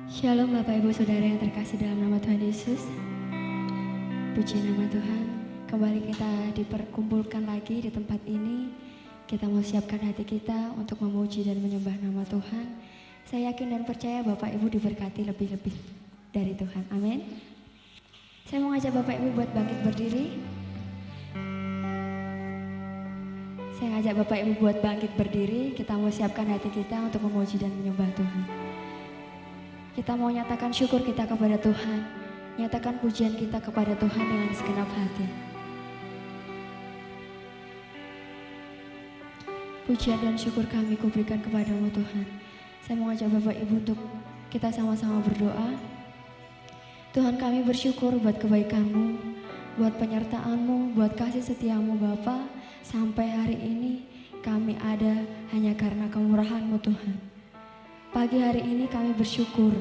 Shalom Bapak Ibu Saudara yang terkasih dalam nama Tuhan Yesus. Puji nama Tuhan. Kembali kita diperkumpulkan lagi di tempat ini. Kita mau siapkan hati kita untuk memuji dan menyembah nama Tuhan. Saya yakin dan percaya Bapak Ibu diberkati lebih-lebih dari Tuhan. Amin. Saya mau ngajak Bapak Ibu buat bangkit berdiri. Saya ngajak Bapak Ibu buat bangkit berdiri. Kita mau siapkan hati kita untuk memuji dan menyembah Tuhan. Kita mau nyatakan syukur kita kepada Tuhan, nyatakan pujian kita kepada Tuhan dengan segenap hati. Pujian dan syukur kami kuberikan kepadamu Tuhan. Saya mau ajak Bapak Ibu untuk kita sama-sama berdoa. Tuhan, kami bersyukur buat kebaikan-Mu, buat penyertaan-Mu, buat kasih setia-Mu Bapa. Sampai hari ini kami ada hanya karena kemurahan-Mu Tuhan. Pagi hari ini kami bersyukur,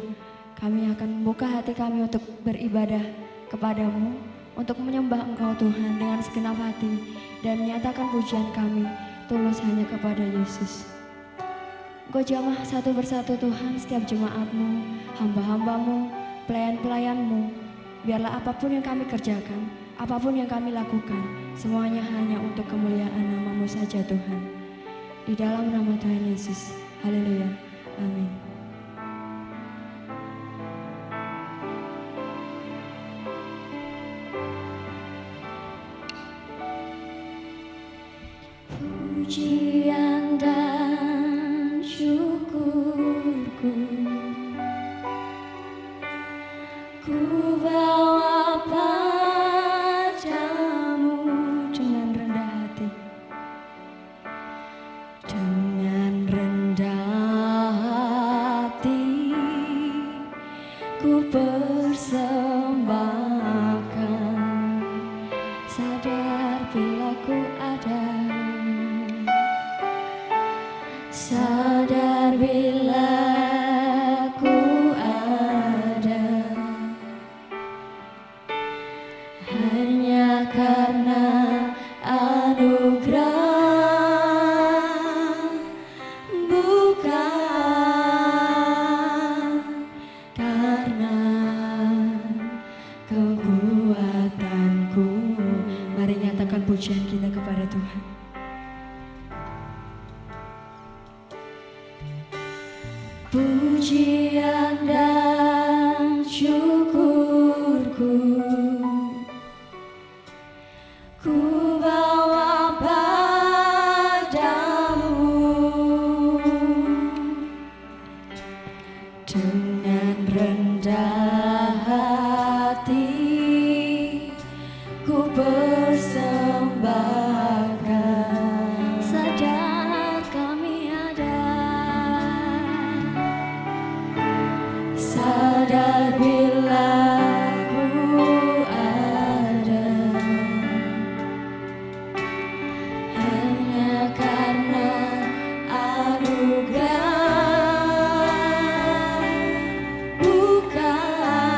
kami akan membuka hati kami untuk beribadah kepadamu, untuk menyembah Engkau Tuhan dengan segenap hati, dan menyatakan pujian kami tulus hanya kepada Yesus. Engkau jamah satu persatu Tuhan setiap jemaat-Mu, hamba-hamba-Mu, pelayan-pelayan-Mu, biarlah apapun yang kami kerjakan, apapun yang kami lakukan, semuanya hanya untuk kemuliaan nama-Mu saja Tuhan. Di dalam nama Tuhan Yesus, haleluya. Amin. Pujian dan syukurku ku bawa padamu dengan rendah hati. Dengan rendah hati ku persembahkan, sadar bila ku ada, sadar bila ku ada, hanya karena anugerah. Pujian kita kepada Tuhan. Pujian dan syukurku ku bawa padamu dengan rendah hati ku persembahkan, sadar kami ada, sadar bila ku ada, hanya karena anugerah, bukan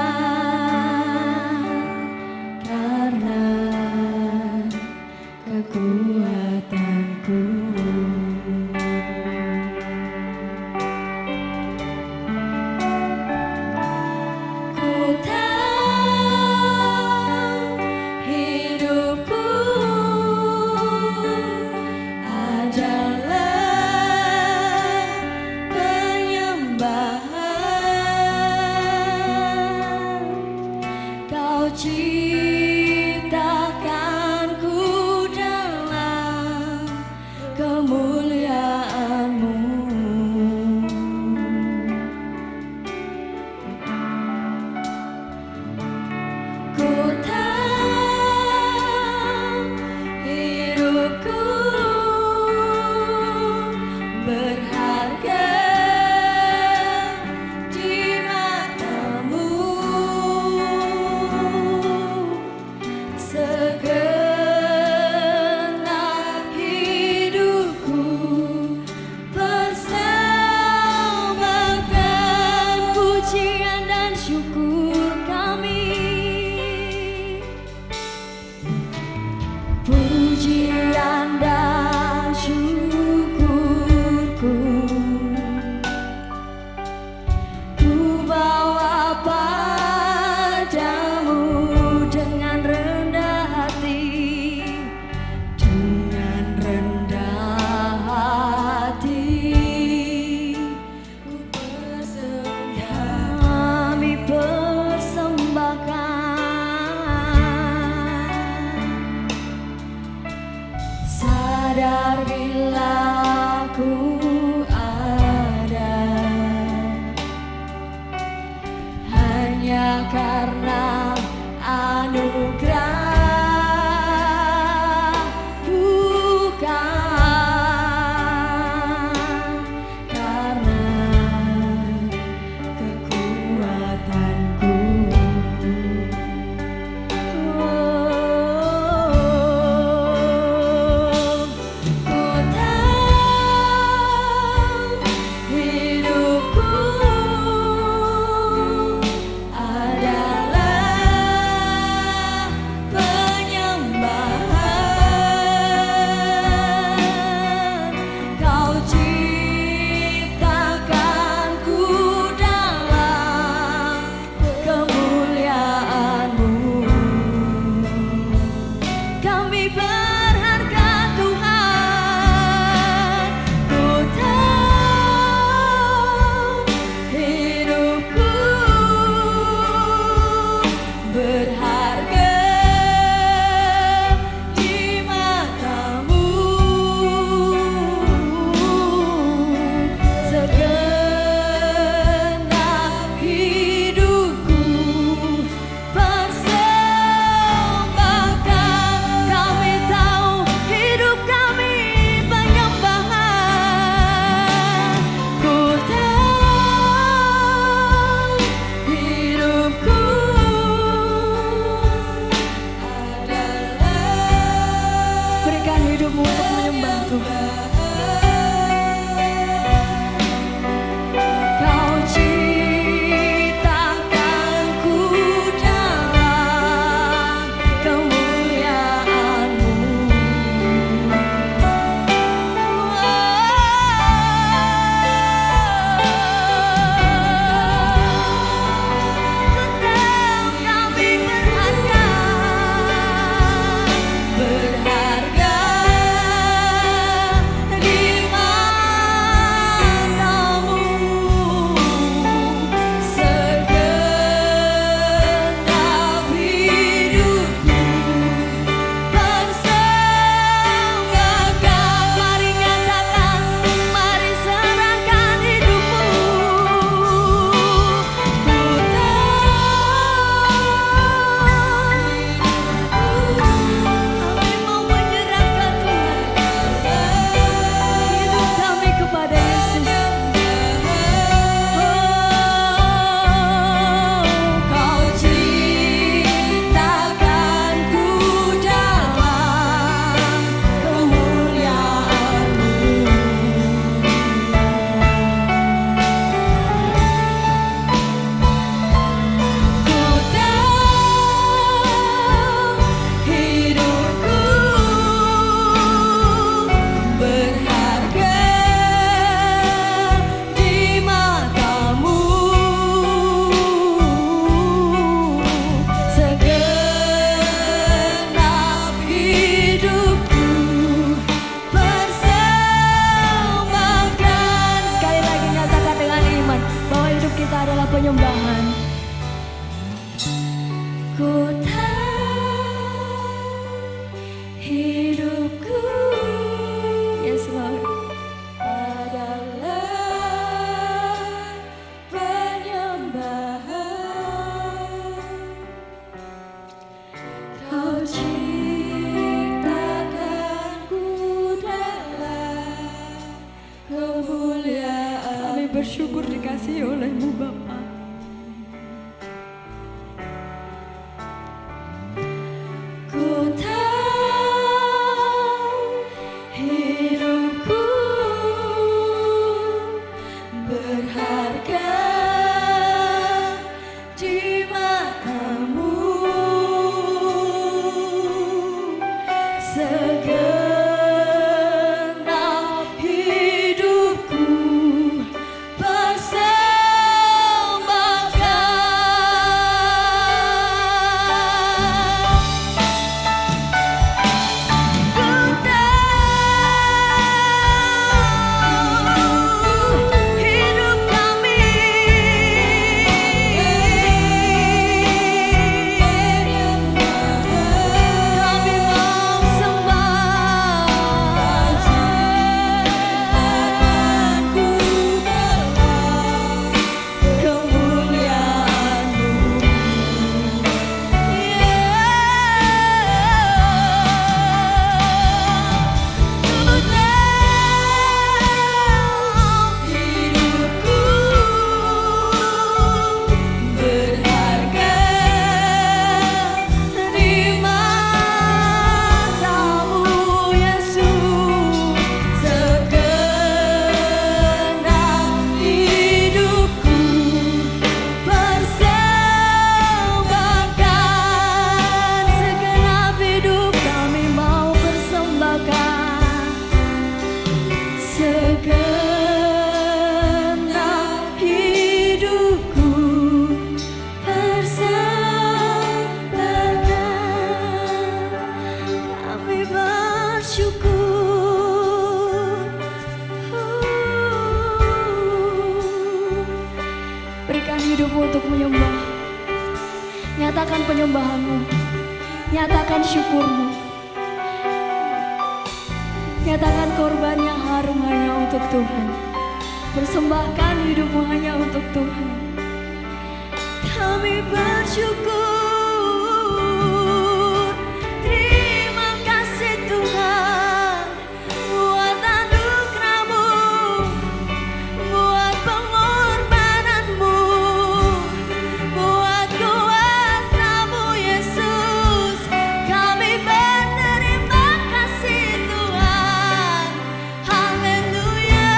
karena anugerah, bukan karena kekuatanku. Ku tahu hidupku adalah penyembahan. Kau ciptakanku dalam kemuliaan-Mu. Kami berharga Tuhan. Ku tahu hidupku berharga di mata-Mu. Segenap hidupku persembahkan. Kami tahu hidup kami penyembahan. Ku tahu hidupku adalah, berikan hidupmu untuk menyembah Tuhan. Kau ciptakanku dalam kemuliaan-Mu. Kami berharga, berharga di mata-Mu. Segenap hidupku persembahkan. Mari nyatakan, mari serahkan hidupmu. Ku kami mau menyerahkan Tuhan hidup kami kepada Yesus. Kau ciptakanku dalam kemuliaan-Mu. Ku tahu hidupku berharga di mata-Mu. Segenap hidupku persembahkan. Sekali lagi nyatakan dengan iman bahwa hidup kita adalah penyembahan. Ku tahu hidupku, yes Lord, adalah penyembahan. Kau ciptakanku dalam kemuliaan. Kami bersyukur dikasihi oleh-Mu Bapa. berikan hidupmu untuk menyembah. Nyatakan penyembahanmu, nyatakan syukurmu, nyatakan korban yang harum hanya untuk Tuhan. Persembahkan hidupmu hanya untuk Tuhan. Kami bersyukur, terima kasih Tuhan, buat anugerah-Mu, buat pengorbananmu, buat kuasa-Mu Yesus. Kami berterima kasih Tuhan. Haleluya.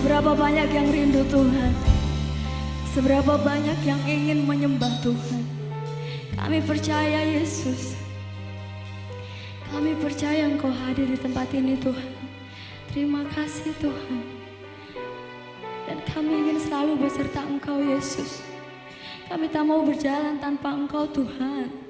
Seberapa banyak yang rindu Tuhan, seberapa banyak yang ingin menyembah Tuhan. Kami percaya Yesus, kami percaya Engkau hadir di tempat ini Tuhan. Terima kasih Tuhan. Dan kami ingin selalu beserta Engkau Yesus. Kami tak mau berjalan tanpa Engkau Tuhan.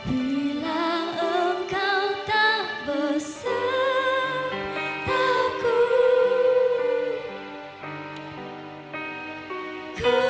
Bila Engkau tak besertaku, ku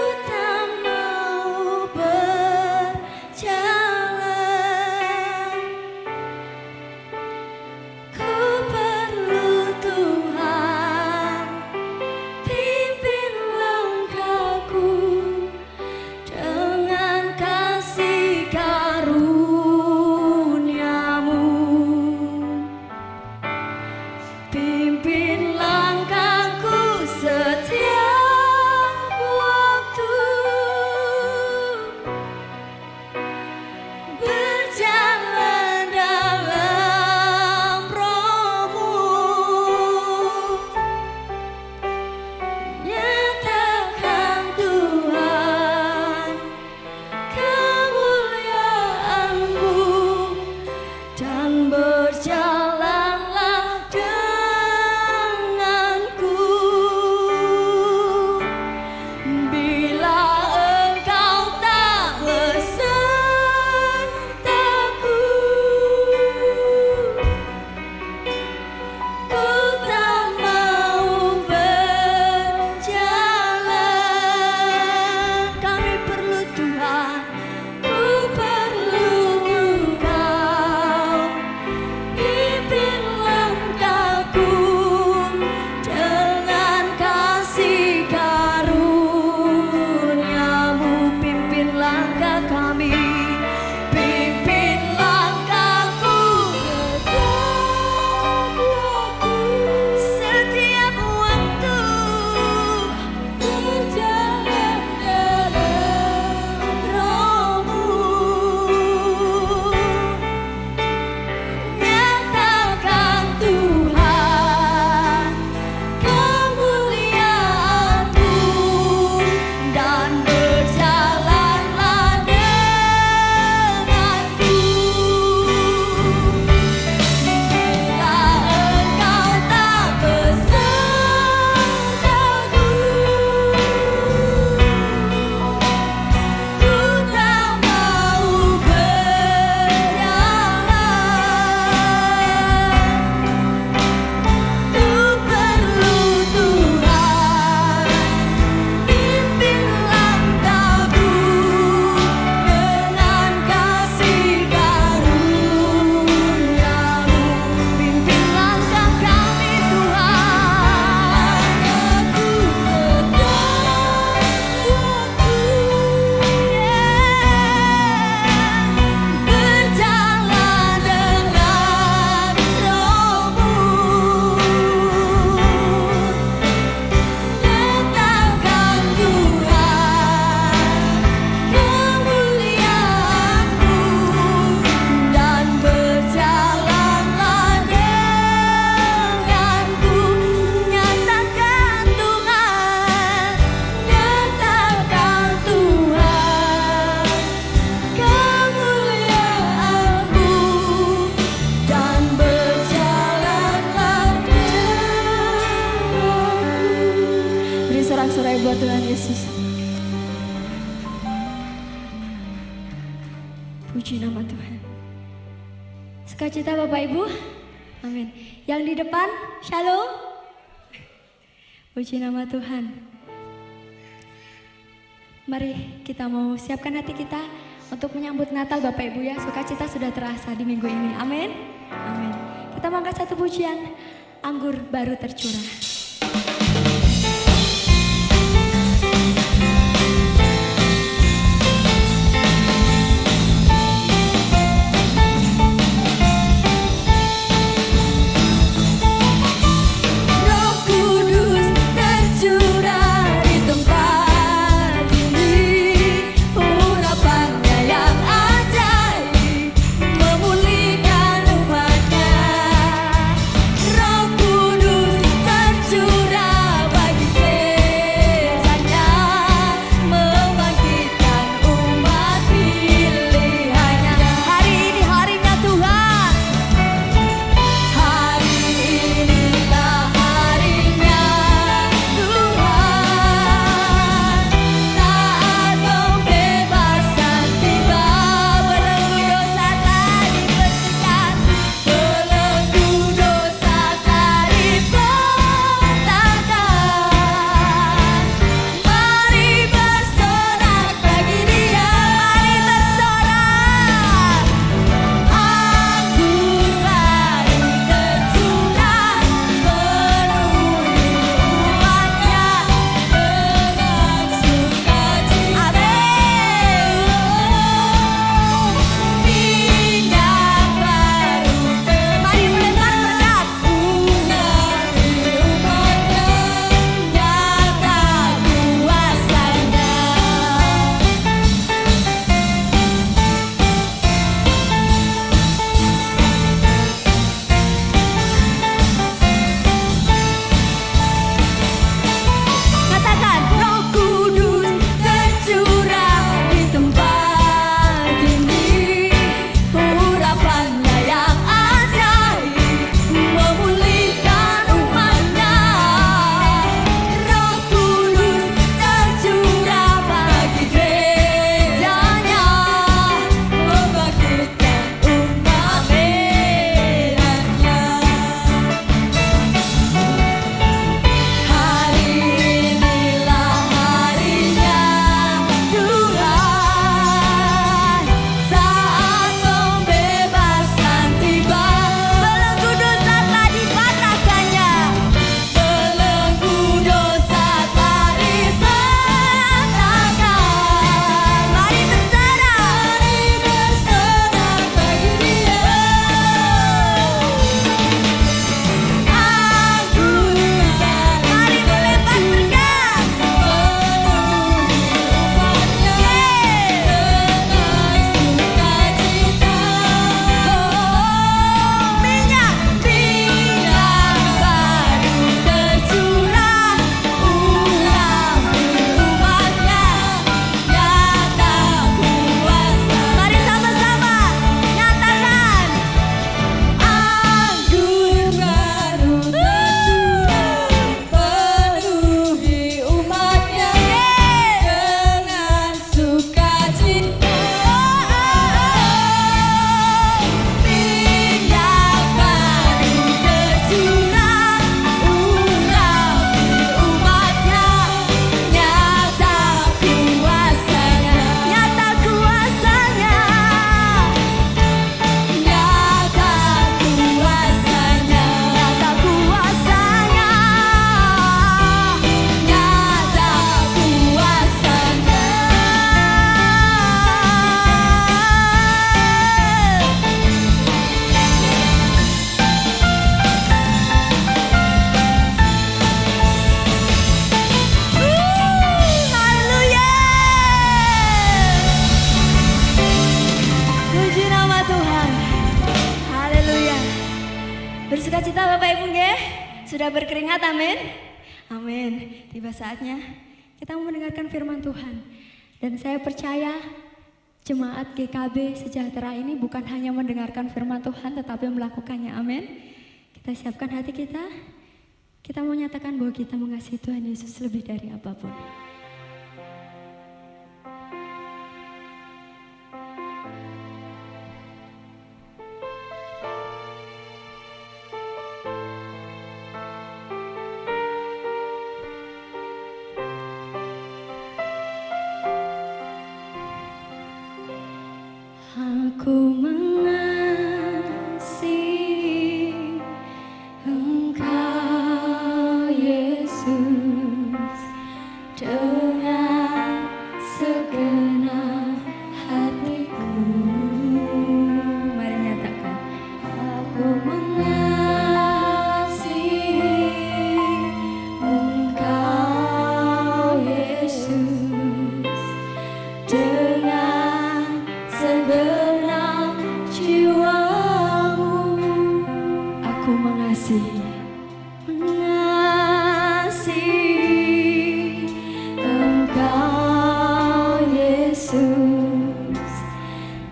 Puji nama Tuhan. Sukacita Bapak Ibu. Amin. Yang di depan, shalom. Puji nama Tuhan. Mari kita mau siapkan hati kita untuk menyambut Natal Bapak Ibu ya. Sukacita sudah terasa di minggu ini. Amin. Amin. Kita mau angkat satu pujian, anggur baru tercurah. Bersukacita Bapak Ibu nggih? Sudah berkeringat, amin. Amin. Tiba saatnya kita mau mendengarkan firman Tuhan. Dan saya percaya jemaat GKB Sejahtera ini bukan hanya mendengarkan firman Tuhan tetapi melakukannya, amin. Kita siapkan hati kita. Kita mau nyatakan bahwa kita mengasihi Tuhan Yesus lebih dari apapun. Aku mengasihi Engkau Yesus dengan segenap hatiku. Mari nyatakan, aku mengasihi Engkau Yesus dengan segenap jiwamu. Aku mengasihi Engkau Yesus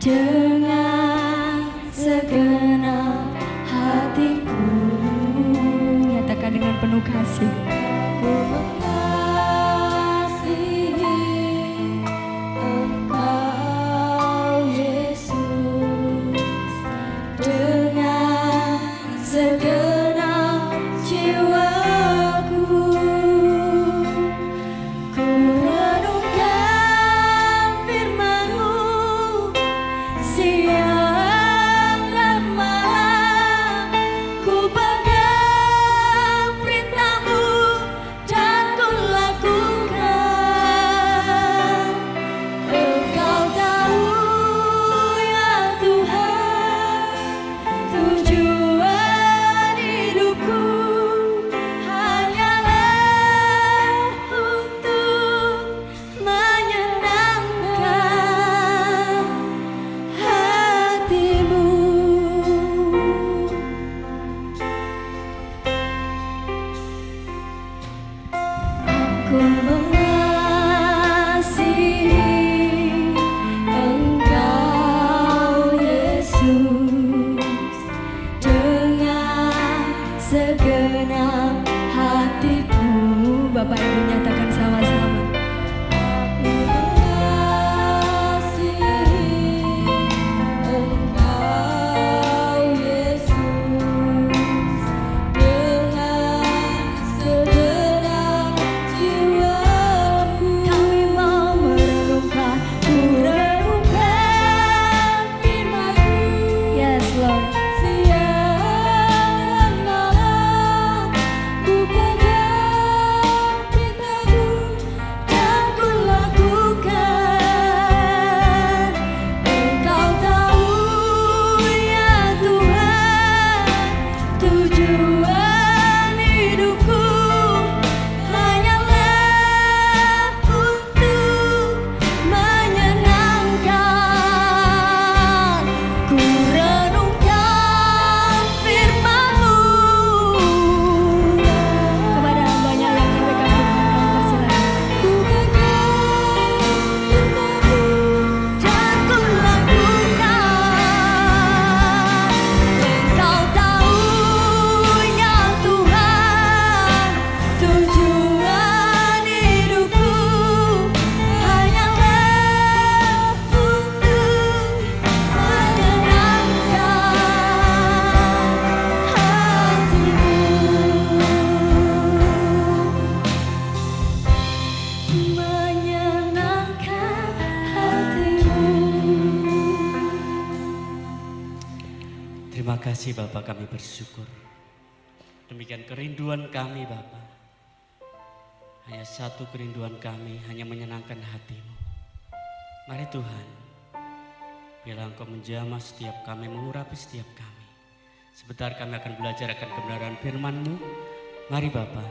dengan segenap hatiku. Nyatakan dengan penuh kasih. Aku mengasihi Engkau Yesus dengan segenap jiwaku. Ku renungkan firman-Mu siang dan malam. Ku pegang perintah-Mu dan ku lakukan. Engkau tahu ya Tuhan, tujuan hidupku hanyalah untuk menyenangkan hati-Mu. Aku mengasihi Engkau Yesus dengan segenap hatiku. Bapak Ibu nyatakan sama-sama. Aku mengasihi Engkau Yesus dengan segenap jiwaku. Kami mau merenungkan, ku renungkan firman-Mu. Yes Lord. Siang dan malam ku pegang perintah-Mu dan ku lakukan. Engkau tahu ya Tuhan, tujuan hidupku hanyalah untuk menyenangkan. Ku renungkan firman-Mu. Kepada hambanya yang menyampaikan firman, persilakan. Ku pegang perintah-Mu dan ku lakukan. Engkau tahu ya Tuhan, tujuan hidupku hanyalah untuk menyenangkan hati-Mu. Menyenangkan hati-Mu. Terima kasih Bapak, kami bersyukur. Demikian kerinduan kami Bapak. Hanya satu kerinduan kami, hanya menyenangkan hati-Mu. Mari Tuhan, biarlah Engkau menjamah setiap kami, mengurapi setiap kami. Sebentar kami akan belajar akan kebenaran firman-Mu. Mari Bapak,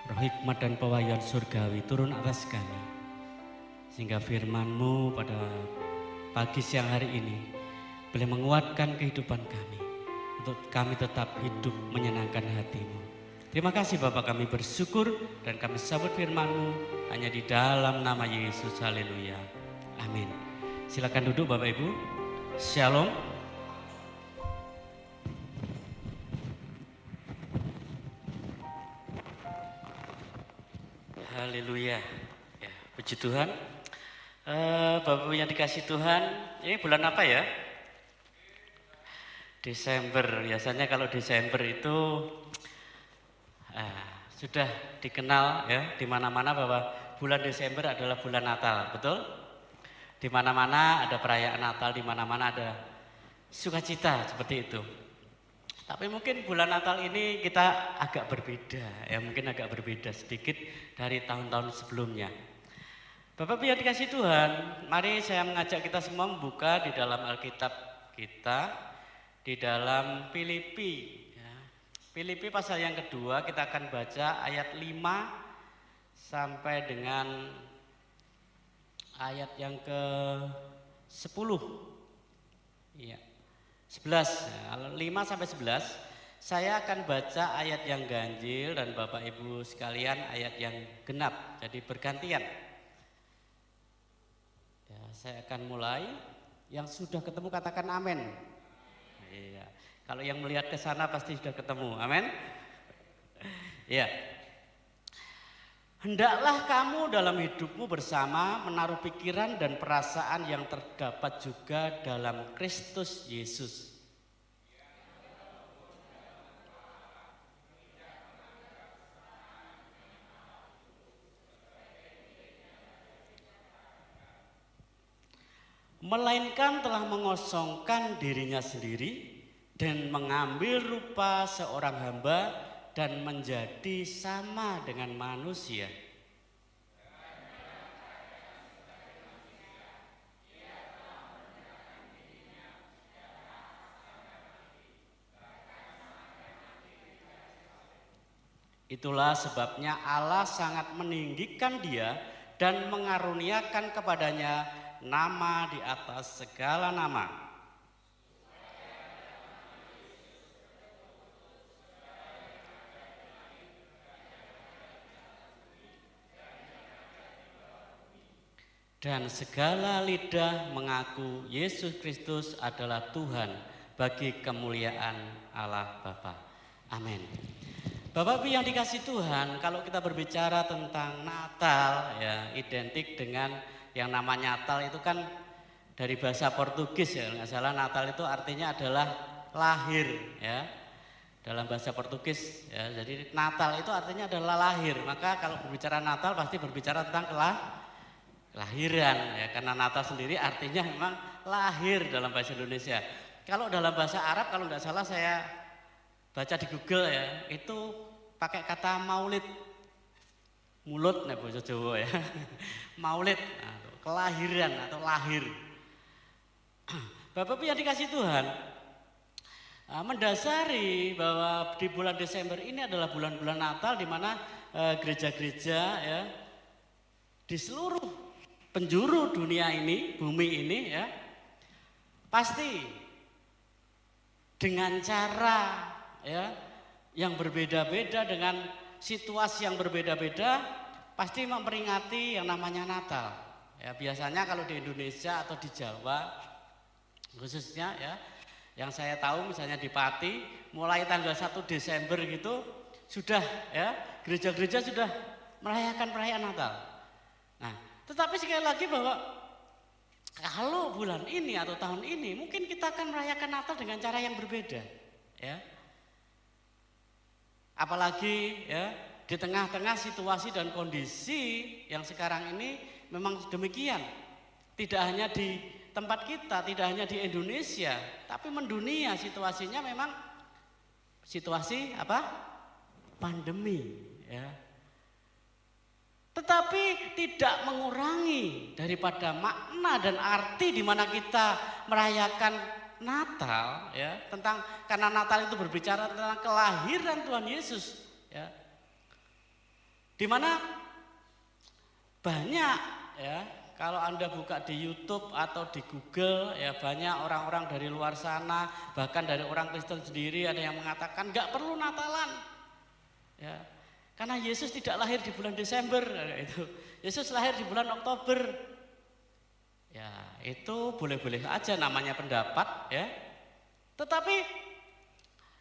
roh hikmat dan pewahyuan surgawi turun atas kami. Sehingga firman-Mu pada pagi siang hari ini boleh menguatkan kehidupan kami, untuk kami tetap hidup menyenangkan hati-Mu. Terima kasih Bapak, kami bersyukur dan kami sambut firman-Mu hanya di dalam nama Yesus. Haleluya. Amin. Silakan duduk Bapak Ibu. Shalom. Haleluya. Ya, puji Tuhan. Bapak Ibu yang dikasih Tuhan, ini bulan apa ya? Desember. Biasanya kalau Desember itu sudah dikenal ya di mana-mana bahwa bulan Desember adalah bulan Natal, betul? Di mana-mana ada perayaan Natal, di mana-mana ada sukacita seperti itu. Tapi mungkin bulan Natal ini kita agak berbeda, ya mungkin agak berbeda sedikit dari tahun-tahun sebelumnya. Bapak Ibu yang dikasih Tuhan, mari saya mengajak kita semua membuka di dalam Alkitab kita, di dalam Filipi. Ya. Filipi pasal yang kedua kita akan baca ayat 5 sampai dengan ayat yang ke-10. Iya. 11, 5 sampai 11, saya akan baca ayat yang ganjil dan Bapak Ibu sekalian ayat yang genap, jadi bergantian. Ya, saya akan mulai, yang sudah ketemu katakan amin. Iya. Kalau yang melihat ke sana pasti sudah ketemu, amin. Ya. Hendaklah kamu dalam hidupmu bersama menaruh pikiran dan perasaan yang terdapat juga dalam Kristus Yesus. Melainkan telah mengosongkan dirinya sendiri dan mengambil rupa seorang hamba dan menjadi sama dengan manusia. Itulah sebabnya Allah sangat meninggikan dia dan mengaruniakan kepadanya nama di atas segala nama. Dan segala lidah mengaku Yesus Kristus adalah Tuhan bagi kemuliaan Allah Bapa. Amin. Bapak Ibu yang dikasih Tuhan, kalau kita berbicara tentang Natal, ya identik dengan yang namanya Natal itu kan dari bahasa Portugis ya, nggak salah. Natal itu artinya adalah lahir, ya. Dalam bahasa Portugis, ya. Jadi Natal itu artinya adalah lahir. Maka kalau berbicara Natal pasti berbicara tentang kelahiran, ya. Karena Natal sendiri artinya memang lahir dalam bahasa Indonesia. Kalau dalam bahasa Arab, kalau nggak salah saya baca di Google ya, itu pakai kata maulid, mulut nih bahasa Jawa ya, maulid, nah, kelahiran atau lahir. Bapak Ibu yang dikasih Tuhan, mendasari bahwa di bulan Desember ini adalah bulan-bulan Natal, di mana gereja-gereja ya di seluruh penjuru dunia ini, bumi ini ya, pasti dengan cara ya yang berbeda-beda, dengan situasi yang berbeda-beda, pasti memperingati yang namanya Natal. Ya, biasanya kalau di Indonesia atau di Jawa khususnya ya, yang saya tahu misalnya di Pati, mulai tanggal 1 Desember gitu sudah ya, gereja-gereja sudah merayakan perayaan Natal. Nah, tetapi sekali lagi bahwa kalau bulan ini atau tahun ini mungkin kita akan merayakan Natal dengan cara yang berbeda, ya. Apalagi ya di tengah-tengah situasi dan kondisi yang sekarang ini memang demikian. Tidak hanya di tempat kita, tidak hanya di Indonesia, tapi mendunia situasinya memang situasi apa? Pandemi, ya. Tetapi tidak mengurangi daripada makna dan arti di mana kita merayakan Natal, ya, tentang karena Natal itu berbicara tentang kelahiran Tuhan Yesus, ya. Di mana banyak ya, kalau Anda buka di YouTube atau di Google ya, banyak orang-orang dari luar sana, bahkan dari orang Kristen sendiri ada yang mengatakan nggak perlu Natalan. Ya. Karena Yesus tidak lahir di bulan Desember, itu. Yesus lahir di bulan Oktober. Ya, itu boleh-boleh aja namanya pendapat, ya. Tetapi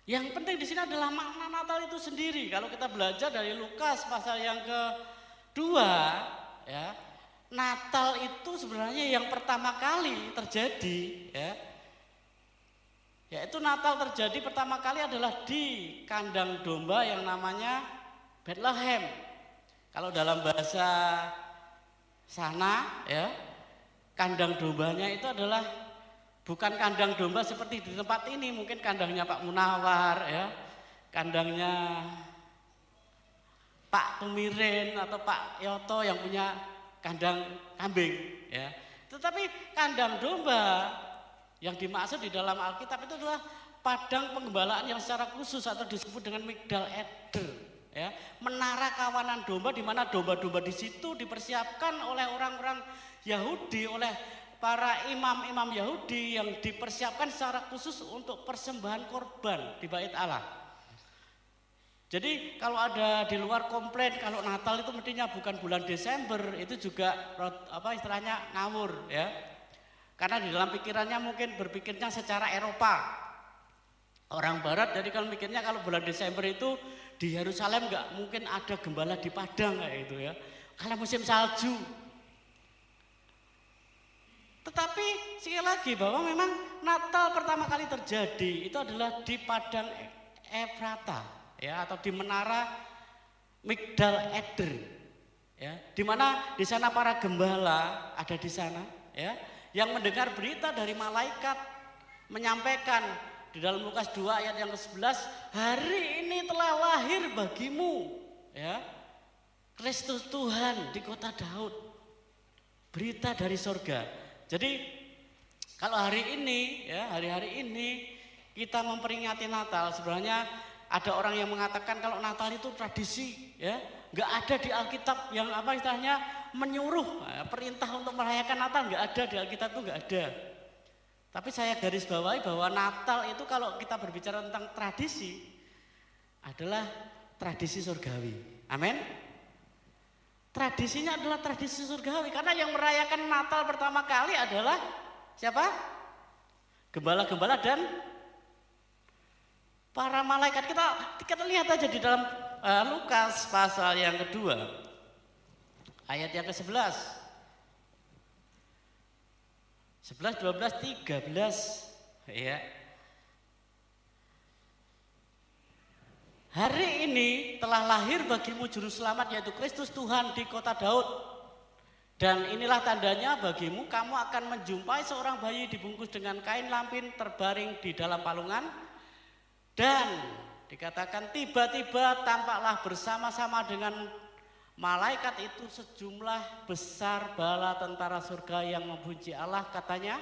yang penting di sini adalah makna Natal itu sendiri. Kalau kita belajar dari Lukas pasal yang kedua, ya, Natal itu sebenarnya yang pertama kali terjadi, ya. Yaitu Natal terjadi pertama kali adalah di kandang domba yang namanya Bethlehem. Kalau dalam bahasa sana, ya, kandang dombanya itu adalah bukan kandang domba seperti di tempat ini, mungkin kandangnya Pak Munawar ya, kandangnya Pak Tumirin atau Pak Yoto yang punya kandang kambing ya. Tetapi kandang domba yang dimaksud di dalam Alkitab itu adalah padang penggembalaan yang secara khusus atau disebut dengan Migdal Eder ya, menara kawanan domba, di mana domba-domba di situ dipersiapkan oleh orang-orang Yahudi, oleh para imam-imam Yahudi yang dipersiapkan secara khusus untuk persembahan korban di bait Allah. Jadi kalau ada di luar komplain kalau Natal itu mestinya bukan bulan Desember, itu juga istilahnya ngawur ya. Karena di dalam pikirannya mungkin berpikirnya secara Eropa. Orang Barat jadi kalau mikirnya kalau bulan Desember itu di Yerusalem nggak mungkin ada gembala di padang kayak gitu ya. Karena musim salju. Tetapi sekali lagi bahwa memang Natal pertama kali terjadi itu adalah di padang Efrata ya, atau di menara Migdal Eder ya, di mana di sana para gembala ada di sana ya, yang mendengar berita dari malaikat menyampaikan di dalam Lukas 2 ayat yang ke-11, hari ini telah lahir bagimu ya Kristus Tuhan di kota Daud. Berita dari surga. Jadi kalau hari ini ya, hari-hari ini kita memperingati Natal, sebenarnya ada orang yang mengatakan kalau Natal itu tradisi ya, nggak ada di Alkitab yang istilahnya menyuruh perintah untuk merayakan Natal, nggak ada di Alkitab, itu nggak ada. Tapi saya garis bawahi bahwa Natal itu kalau kita berbicara tentang tradisi adalah tradisi surgawi. Amin. Tradisinya adalah tradisi surgawi, karena yang merayakan Natal pertama kali adalah siapa? Gembala-gembala dan para malaikat. Kita lihat aja di dalam Lukas pasal yang kedua ayat yang ke-11, 11, 12, 13 ya. Hari ini telah lahir bagimu juru selamat, yaitu Kristus Tuhan di kota Daud. Dan inilah tandanya bagimu, kamu akan menjumpai seorang bayi dibungkus dengan kain lampin terbaring di dalam palungan. Dan dikatakan tiba-tiba tampaklah bersama-sama dengan malaikat itu sejumlah besar bala tentara surga yang memuji Allah, katanya,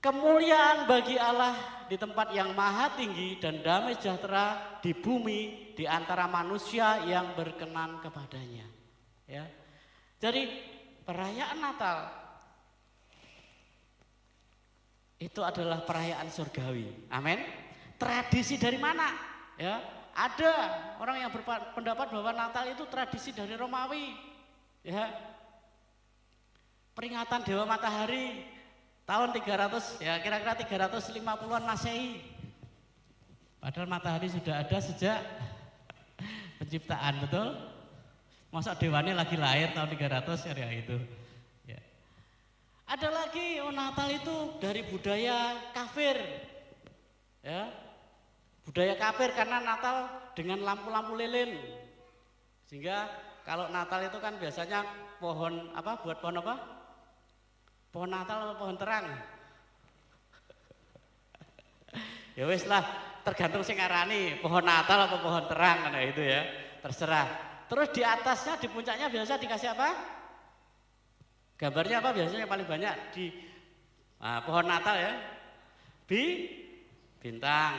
kemuliaan bagi Allah di tempat yang maha tinggi dan damai sejahtera di bumi di antara manusia yang berkenan kepadanya. Ya. Jadi perayaan Natal itu adalah perayaan surgawi. Amin. Tradisi dari mana? Ya, ada orang yang berpendapat bahwa Natal itu tradisi dari Romawi. Ya. Peringatan Dewa Matahari tahun 300 ya, kira-kira 350-an Masehi. Padahal matahari sudah ada sejak penciptaan, betul? Masa dewanya lagi lahir tahun 300 ya itu. Ya. Ada lagi Natal itu dari budaya kafir. Ya. Budaya kafir karena Natal dengan lampu-lampu lilin. Sehingga kalau Natal itu kan biasanya pohon apa? Buat pohon apa? Pohon Natal atau pohon terang? Ya wis lah, tergantung sing ngarani pohon Natal atau pohon terang karena itu ya, terserah. Terus di atasnya, di puncaknya biasa dikasih apa? Gambarnya apa biasanya yang paling banyak di pohon Natal ya? Bintang.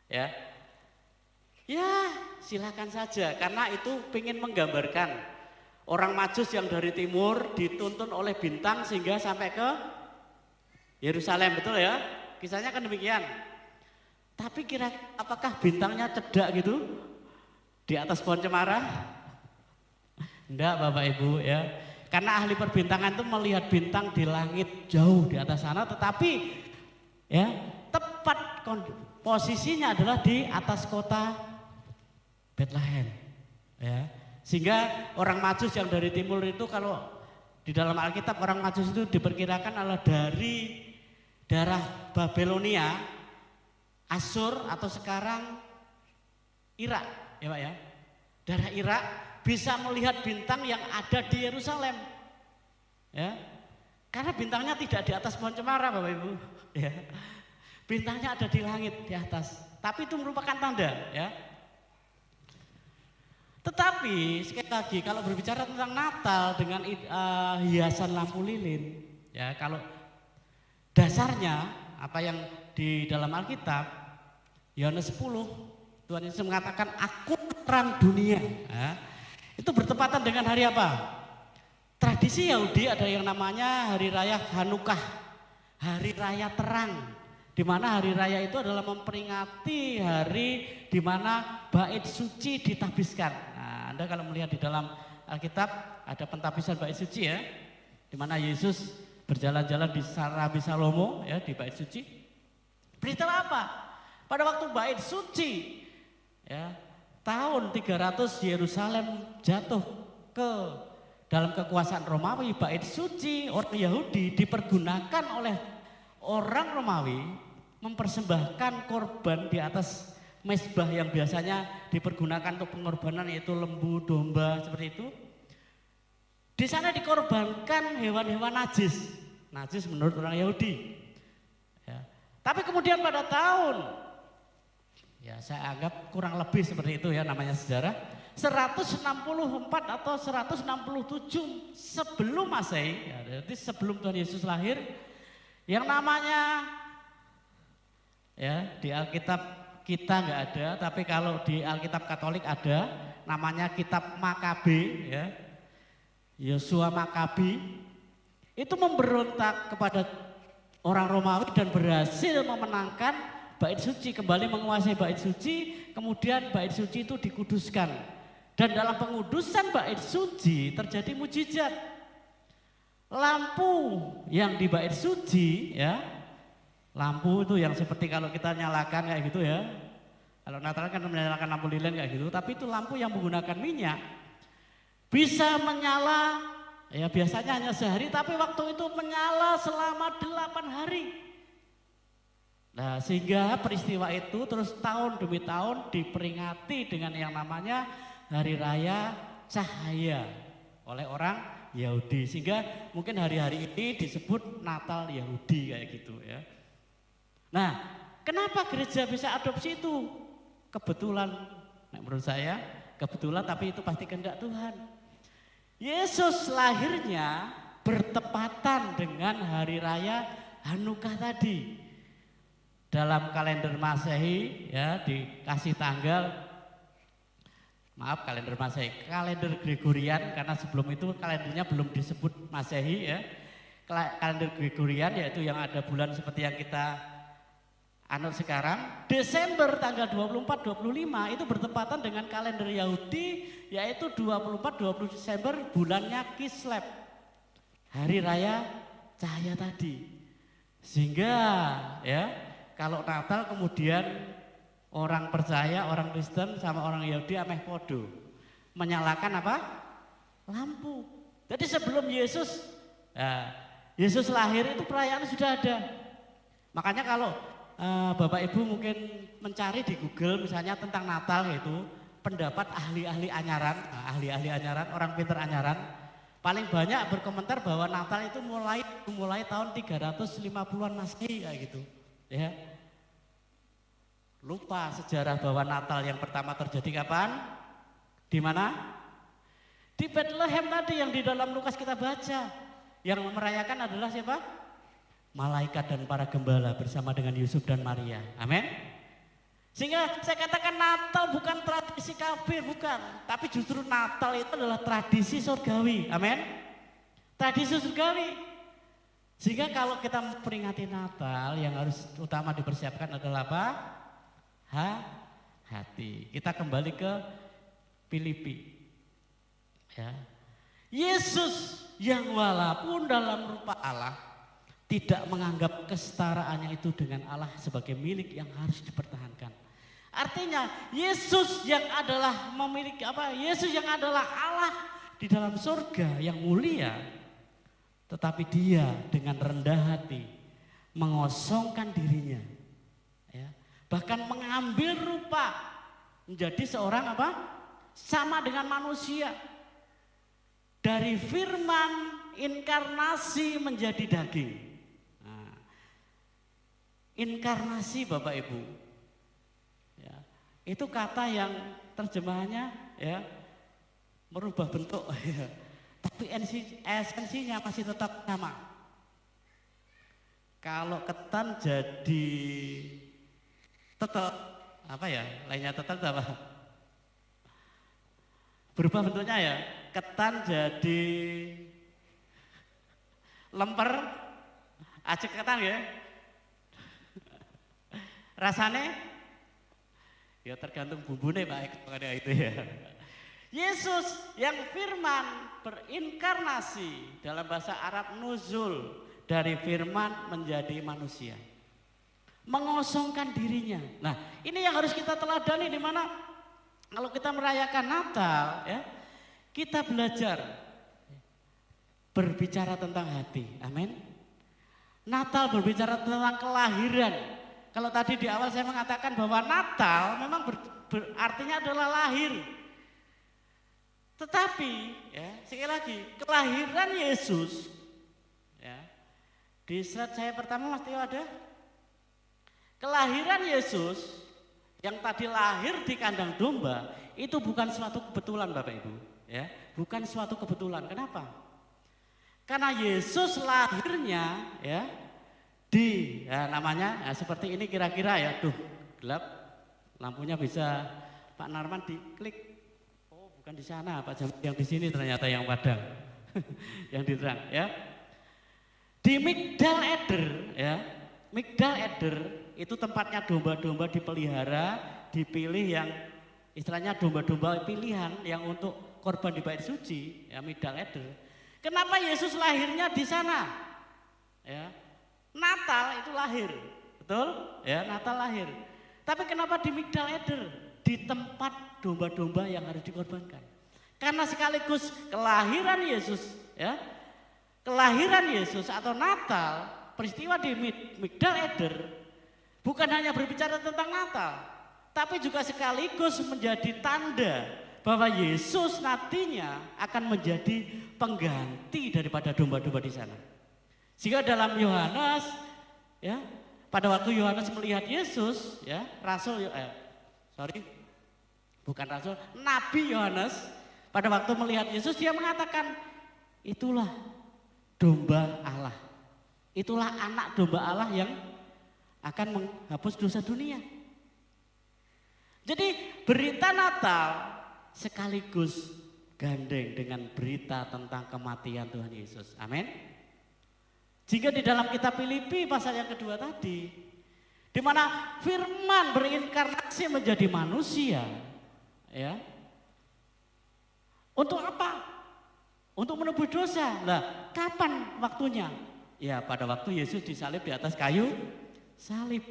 Ya. Ya, silakan saja karena itu ingin menggambarkan orang Majus yang dari timur dituntun oleh bintang sehingga sampai ke Yerusalem, betul ya? Kisahnya kan demikian. Tapi apakah bintangnya cedak gitu di atas pohon cemara? Enggak, Bapak Ibu ya. Karena ahli perbintangan itu melihat bintang di langit jauh di atas sana, tetapi ya tepat posisinya adalah di atas kota Bethlehem. Ya. Sehingga orang Majus yang dari timur itu, kalau di dalam Alkitab orang Majus itu diperkirakan adalah dari daerah Babelonia, Asyur atau sekarang Irak, ya Pak ya. Daerah Irak bisa melihat bintang yang ada di Yerusalem. Ya. Karena bintangnya tidak di atas pohon cemara Bapak Ibu, ya. Bintangnya ada di langit di atas. Tapi itu merupakan tanda, ya. Tetapi sekali lagi kalau berbicara tentang Natal dengan hiasan lampu lilin, ya, kalau dasarnya apa yang di dalam Alkitab Yohanes 10 Tuhan Yesus mengatakan aku terang dunia, ya. Itu bertepatan dengan hari apa? Tradisi Yahudi ada yang namanya hari raya Hanukkah, hari raya terang, di mana hari raya itu adalah memperingati hari di mana bait suci ditabiskan. Nah, Anda kalau melihat di dalam Alkitab ada pentabisan bait suci, ya, di mana Yesus berjalan-jalan di Rabi Salomo, ya, di bait suci. Berita apa? Pada waktu bait suci, ya, tahun 300 Yerusalem jatuh ke dalam kekuasaan Romawi, bait suci orang Yahudi dipergunakan oleh orang Romawi mempersembahkan korban di atas mezbah yang biasanya dipergunakan untuk pengorbanan, yaitu lembu, domba, seperti itu. Di sana dikorbankan hewan-hewan najis menurut orang Yahudi. Ya. Tapi kemudian pada tahun, ya saya anggap kurang lebih seperti itu, ya, namanya sejarah, 164 atau 167 sebelum Masehi, ya, jadi sebelum Tuhan Yesus lahir, yang namanya, ya, di Alkitab kita nggak ada, tapi kalau di Alkitab Katolik ada, namanya Kitab Makabe, ya, Yosua Makabi, itu memberontak kepada orang Romawi dan berhasil memenangkan bait suci, kembali menguasai bait suci, kemudian bait suci itu dikuduskan. Dan dalam pengudusan bait suci terjadi mujizat. Lampu yang di bait suci, ya, lampu itu yang seperti kalau kita nyalakan kayak gitu, ya. Kalau Natal kan menyalakan lampu lilin kayak gitu, tapi itu lampu yang menggunakan minyak. Bisa menyala, ya biasanya hanya sehari, tapi waktu itu menyala selama 8 hari. Nah, sehingga peristiwa itu terus tahun demi tahun diperingati dengan yang namanya Hari Raya Cahaya oleh orang Yahudi, sehingga mungkin hari-hari ini disebut Natal Yahudi kayak gitu, ya. Nah, kenapa gereja bisa adopsi itu? Kebetulan, menurut saya kebetulan, tapi itu pasti kehendak Tuhan. Yesus lahirnya bertepatan dengan hari raya Hanukkah tadi. Dalam kalender Masehi, ya, dikasih tanggal, kalender Masehi, kalender Gregorian, karena sebelum itu kalendernya belum disebut Masehi, ya. Kalender Gregorian yaitu yang ada bulan seperti yang kita anut sekarang. Desember tanggal 24-25 itu bertepatan dengan kalender Yahudi, yaitu 24-20 Desember bulannya Kislev, hari raya cahaya tadi. Sehingga, ya, kalau Natal kemudian orang percaya, orang Kristen sama orang Yahudi ameh podo menyalakan apa? Lampu. Jadi sebelum Yesus lahir itu perayaan sudah ada. Makanya kalau Bapak Ibu mungkin mencari di Google misalnya tentang Natal, itu pendapat ahli-ahli anyaran, orang pintar anyaran, paling banyak berkomentar bahwa Natal itu mulai tahun 350-an Masehi kayak gitu, ya. Lupa sejarah bahwa Natal yang pertama terjadi kapan? Di mana? Di Bethlehem tadi yang di dalam Lukas kita baca. Yang merayakan adalah siapa? Malaikat dan para gembala bersama dengan Yusuf dan Maria. Amin. Sehingga saya katakan Natal bukan tradisi kafir, bukan. Tapi justru Natal itu adalah tradisi surgawi. Amin. Tradisi surgawi. Sehingga kalau kita memperingati Natal, yang harus utama dipersiapkan adalah apa? Hati. Kita kembali ke Filipi, ya. Yesus yang walaupun dalam rupa Allah tidak menganggap kesetaraannya itu dengan Allah sebagai milik yang harus dipertahankan. Artinya Yesus yang adalah memiliki apa? Yesus yang adalah Allah di dalam surga yang mulia, tetapi dia dengan rendah hati mengosongkan dirinya, ya. Bahkan mengambil rupa menjadi seorang apa? Sama dengan manusia. Dari firman inkarnasi menjadi daging. Nah, inkarnasi Bapak Ibu, ya, itu kata yang terjemahannya ya merubah bentuk, ya, tapi esensinya masih tetap sama. Kalau ketan jadi tetel, apa ya? Lainnya tetel apa? Berubah bentuknya ya. Ketan jadi lemper, acek ketan ya. Rasanya ya tergantung bumbune Pak pada itu ya. Yesus yang firman berinkarnasi, dalam bahasa Arab nuzul, dari firman menjadi manusia. Mengosongkan dirinya. Nah, ini yang harus kita teladani, di mana kalau kita merayakan Natal ya, kita belajar berbicara tentang hati. Amin. Natal berbicara tentang kelahiran. Kalau tadi di awal saya mengatakan bahwa Natal memang artinya adalah lahir. Tetapi ya, sekali lagi kelahiran Yesus ya. Di slide saya pertama Mas Tio ada. Kelahiran Yesus yang tadi lahir di kandang domba itu bukan suatu kebetulan Bapak Ibu, ya, bukan suatu kebetulan. Kenapa? Karena Yesus lahirnya ya di ya, namanya ya, seperti ini kira-kira ya. Duh, gelap. Lampunya bisa Pak Narman diklik. Oh, bukan di sana, Pak Jamal yang di sini ternyata yang padang. Yang diterang ya. Di Migdal Eder ya. Migdal Eder itu tempatnya domba-domba dipelihara, dipilih yang istilahnya domba-domba pilihan yang untuk korban di bait suci, ya Migdal Eder. Kenapa Yesus lahirnya di sana? Ya. Natal itu lahir, betul? Ya, Natal lahir. Tapi kenapa di Migdal Eder? Di tempat domba-domba yang harus dikorbankan. Karena sekaligus kelahiran Yesus, ya. Kelahiran Yesus atau Natal, peristiwa di Migdal Eder bukan hanya berbicara tentang Natal, tapi juga sekaligus menjadi tanda bahwa Yesus nantinya akan menjadi pengganti daripada domba-domba di sana. Sehingga dalam Yohanes, ya, pada waktu Yohanes melihat Yesus, ya, Nabi Yohanes, pada waktu melihat Yesus dia mengatakan, itulah domba Allah, itulah anak domba Allah yang akan menghapus dosa dunia. Jadi berita Natal sekaligus gandeng dengan berita tentang kematian Tuhan Yesus. Amin. Jika di dalam kitab Filipi pasal yang kedua tadi, di mana firman berinkarnasi menjadi manusia, ya. Untuk apa? Untuk menebus dosa. Lah, kapan waktunya? Ya, pada waktu Yesus disalib di atas kayu salib.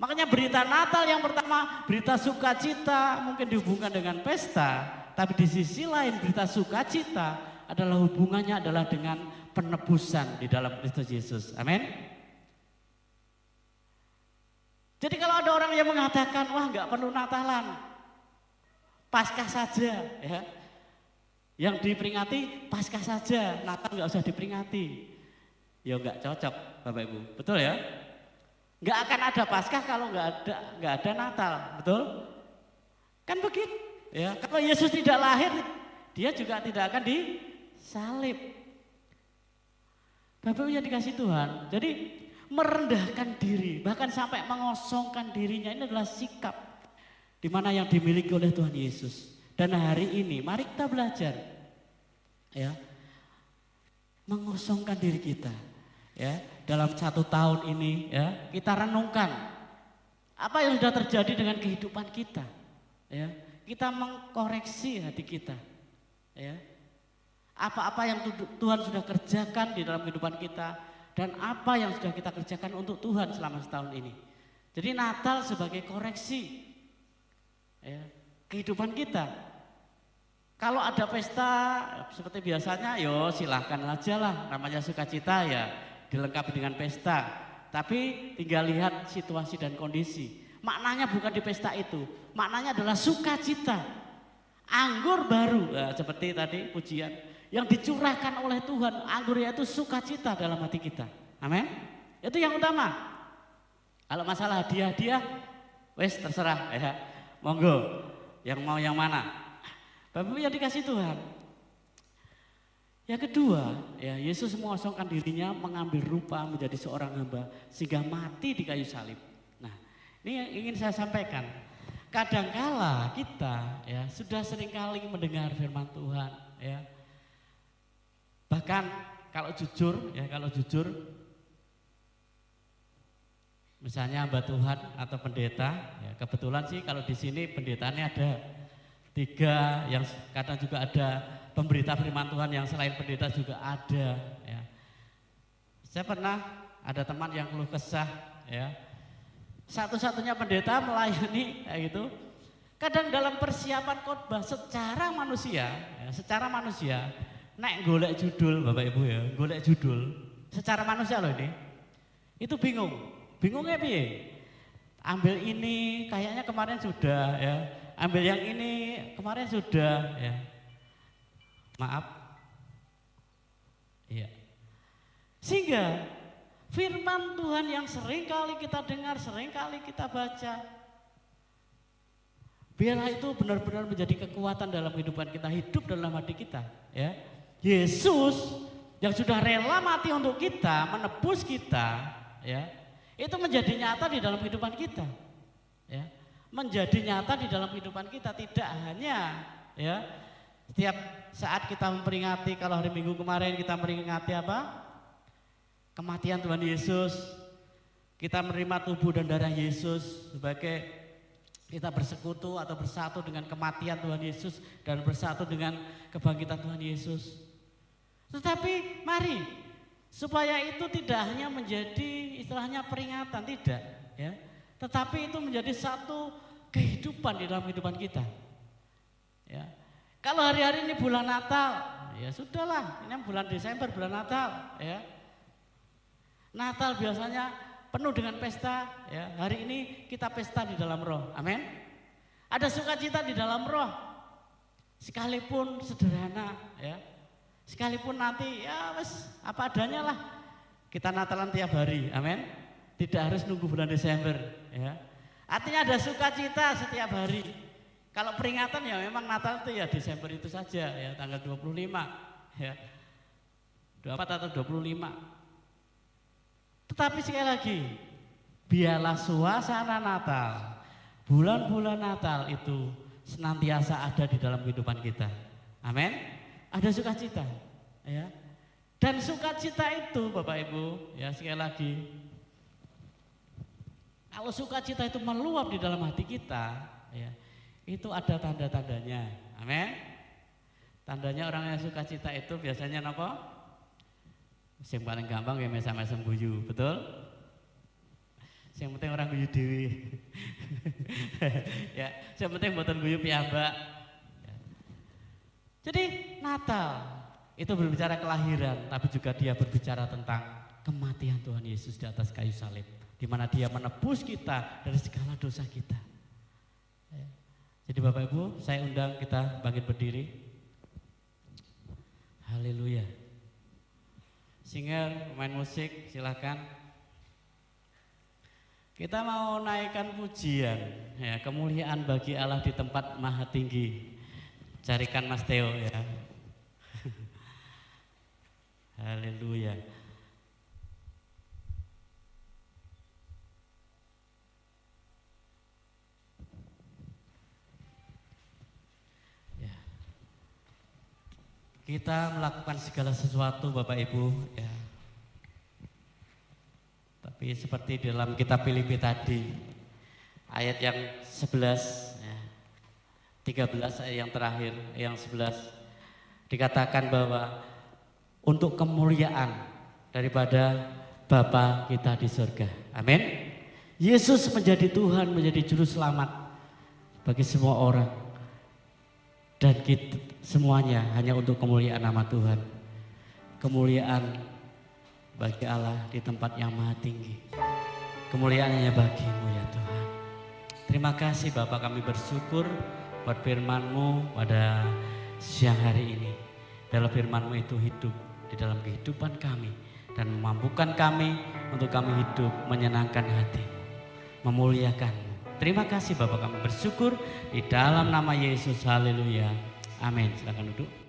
Makanya berita Natal yang pertama, berita sukacita mungkin dihubungkan dengan pesta, tapi di sisi lain berita sukacita adalah hubungannya adalah dengan penebusan di dalam Kristus Yesus. Amin. Jadi kalau ada orang yang mengatakan, wah nggak perlu Natalan, Paskah saja, ya, yang diperingati Paskah saja, Natal nggak usah diperingati, ya nggak cocok, Bapak Ibu, betul ya? Nggak akan ada Paskah kalau nggak ada Natal, betul? Kan begitu, ya. Kalau Yesus tidak lahir, dia juga tidak akan disalib. Bapak Ibu yang dikasih Tuhan, jadi merendahkan diri, bahkan sampai mengosongkan dirinya, ini adalah sikap di mana yang dimiliki oleh Tuhan Yesus. Dan hari ini, mari kita belajar, ya, mengosongkan diri kita, ya, dalam 1 tahun ini, ya, kita renungkan apa yang sudah terjadi dengan kehidupan kita, ya, kita mengkoreksi hati kita, ya. Apa-apa yang Tuhan sudah kerjakan di dalam kehidupan kita dan apa yang sudah kita kerjakan untuk Tuhan selama setahun ini. Jadi Natal sebagai koreksi, ya, kehidupan kita. Kalau ada pesta seperti biasanya, yo silahkan aja lah, namanya sukacita ya dilengkapi dengan pesta. Tapi tinggal lihat situasi dan kondisi. Maknanya bukan di pesta itu, maknanya adalah sukacita. Anggur baru, nah, seperti tadi pujian. yang dicurahkan oleh Tuhan, anggur yaitu sukacita dalam hati kita. Amin. Itu yang utama. Kalau masalah hadiah-hadiah, wes terserah ya. Monggo, yang mau yang mana. Bapak Ibu yang dikasih Tuhan. Yang kedua, ya Yesus mengosongkan dirinya, mengambil rupa menjadi seorang hamba sehingga mati di kayu salib. Nah, ini yang ingin saya sampaikan. Kadangkala kita ya sudah seringkali mendengar firman Tuhan ya. Bahkan kalau jujur misalnya hamba Tuhan atau pendeta, ya kebetulan sih kalau di sini pendetanya ada 3, yang kadang juga ada pemberita firman Tuhan yang selain pendeta juga ada ya. Saya pernah ada teman yang keluh kesah ya. Satu-satunya pendeta melayani kayak gitu. Kadang dalam persiapan khotbah secara manusia nek golek judul Bapak Ibu ya, golek judul secara manusia loh ini. Itu bingung. Bingungnya piye? Ambil ini kayaknya kemarin sudah ya. Ambil yang ini kemarin sudah ya. Maaf. Iya. Sehingga firman Tuhan yang sering kali kita dengar, sering kali kita baca, biarlah itu benar-benar menjadi kekuatan dalam kehidupan kita, hidup dalam hati kita. Ya. Yesus yang sudah rela mati untuk kita, menebus kita, ya, itu menjadi nyata di dalam kehidupan kita. Ya. Menjadi nyata di dalam kehidupan kita, tidak hanya ya setiap saat kita memperingati, kalau hari Minggu kemarin kita memperingati apa? Kematian Tuhan Yesus. Kita menerima tubuh dan darah Yesus sebagai kita bersekutu atau bersatu dengan kematian Tuhan Yesus dan bersatu dengan kebangkitan Tuhan Yesus. Tetapi mari supaya itu tidak hanya menjadi istilahnya peringatan, tidak ya. Tetapi itu menjadi satu kehidupan di dalam kehidupan kita. Ya. Kalau hari-hari ini bulan Natal, ya sudahlah, ini bulan Desember, bulan Natal, ya. Natal biasanya penuh dengan pesta, ya. Hari ini kita pesta di dalam roh, amin. Ada sukacita di dalam roh, sekalipun sederhana, ya. Sekalipun nanti, ya wes apa adanya lah. Kita Natalan tiap hari, amin. Tidak harus nunggu bulan Desember, ya. Artinya ada sukacita setiap hari. Kalau peringatan ya memang Natal itu ya Desember itu saja, ya tanggal 25, ya 24 atau 25. Tetapi sekali lagi, biarlah suasana Natal, bulan-bulan Natal itu senantiasa ada di dalam kehidupan kita. Amin. Ada sukacita, ya. Dan sukacita itu Bapak Ibu, ya sekali lagi, kalau sukacita itu meluap di dalam hati kita, ya, itu ada tanda-tandanya. Amin. Tandanya orang yang sukacita itu biasanya nopo? Yang paling gampang ya mesam-mesam guyu, betul? Yang penting orang guyu dewi. Ya, yang penting mboten guyu piyambak. Ya. Jadi Natal itu berbicara kelahiran, tapi juga dia berbicara tentang kematian Tuhan Yesus di atas kayu salib, di mana dia menebus kita dari segala dosa kita. Ya. Jadi Bapak Ibu, saya undang kita bangkit berdiri. Haleluya. Singer, main musik, silakan. Kita mau naikkan pujian, ya, kemuliaan bagi Allah di tempat maha tinggi. Carikan Mas Theo ya. Haleluya. Kita melakukan segala sesuatu Bapak Ibu ya. Tapi seperti dalam kitab Filipi tadi, ayat yang 11 ya, 13 ayat yang terakhir, yang 11 dikatakan bahwa untuk kemuliaan daripada Bapa kita di surga. Amin. Yesus menjadi Tuhan, menjadi juru selamat bagi semua orang. Dan kita semuanya hanya untuk kemuliaan nama Tuhan. Kemuliaan bagi Allah di tempat yang maha tinggi. Kemuliaan hanya bagimu ya Tuhan. Terima kasih Bapak, kami bersyukur buat firman-Mu pada siang hari ini. biarlah firman-Mu itu hidup di dalam kehidupan kami dan memampukan kami untuk kami hidup menyenangkan hati-Mu, memuliakan-Mu. Terima kasih Bapak, kami bersyukur di dalam nama Yesus. Haleluya. Amin. Silakan duduk.